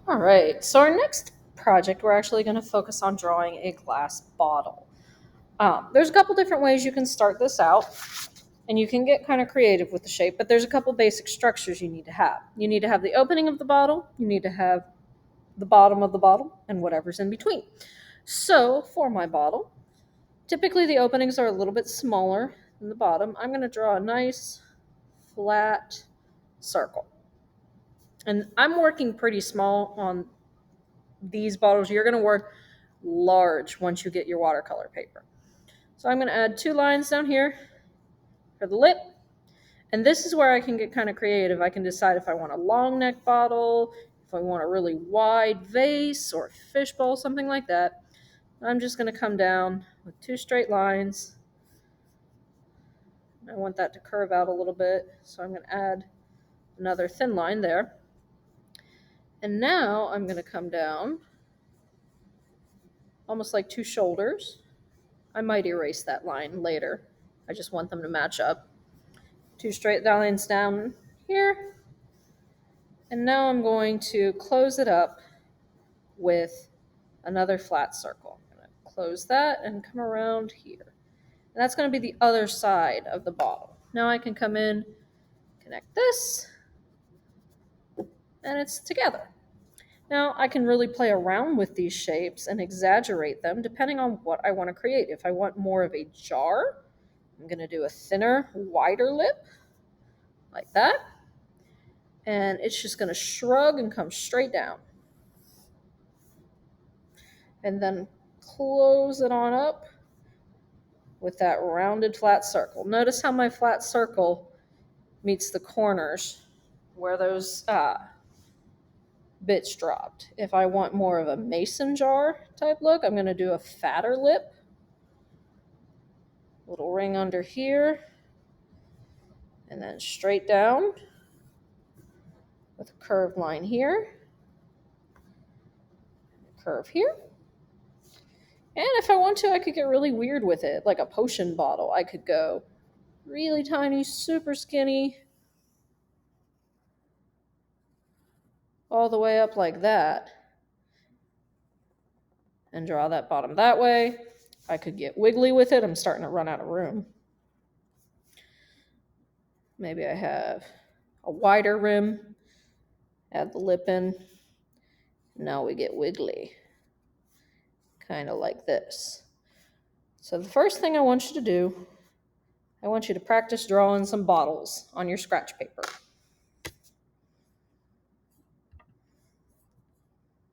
All right, so our next project, we're actually going to focus on drawing a glass bottle. There's a couple different ways you can start this out, and you can get kind of creative with the shape, but there's a couple basic structures you need to have. You need to have the opening of the bottle, you need to have the bottom of the bottle, and whatever's in between. So for my bottle, typically the openings are a little bit smaller than the bottom. I'm going to draw a nice flat circle. And I'm working pretty small on these bottles. You're going to work large once you get your watercolor paper. So I'm going to add 2 lines down here for the lip. And this is where I can get kind of creative. I can decide if I want a long neck bottle, if I want a really wide vase or fishbowl, something like that. I'm just going to come down with 2 straight lines. I want that to curve out a little bit, so I'm going to add another thin line there. And now I'm going to come down almost like 2 shoulders. I might erase that line later. I just want them to match up. 2 straight lines down here. And now I'm going to close it up with another flat circle. I'm going to close that and come around here. And that's going to be the other side of the bottle. Now I can come in, connect this, and it's together. Now I can really play around with these shapes and exaggerate them depending on what I want to create. If I want more of a jar, I'm going to do a thinner, wider lip, like that. And it's just going to shrug and come straight down. And then close it on up with that rounded flat circle. Notice how my flat circle meets the corners where those bits dropped. If I want more of a mason jar type look, I'm going to do a fatter lip. Little ring under here. And then straight down with a curved line here. Curve here. And if I want to, I could get really weird with it, like a potion bottle. I could go really tiny, super skinny, all the way up like that, and draw that bottom that way. I could get wiggly with it. I'm starting to run out of room. Maybe I have a wider rim, add the lip in. Now we get wiggly, kind of like this. So the first thing I want you to do, I want you to practice drawing some bottles on your scratch paper.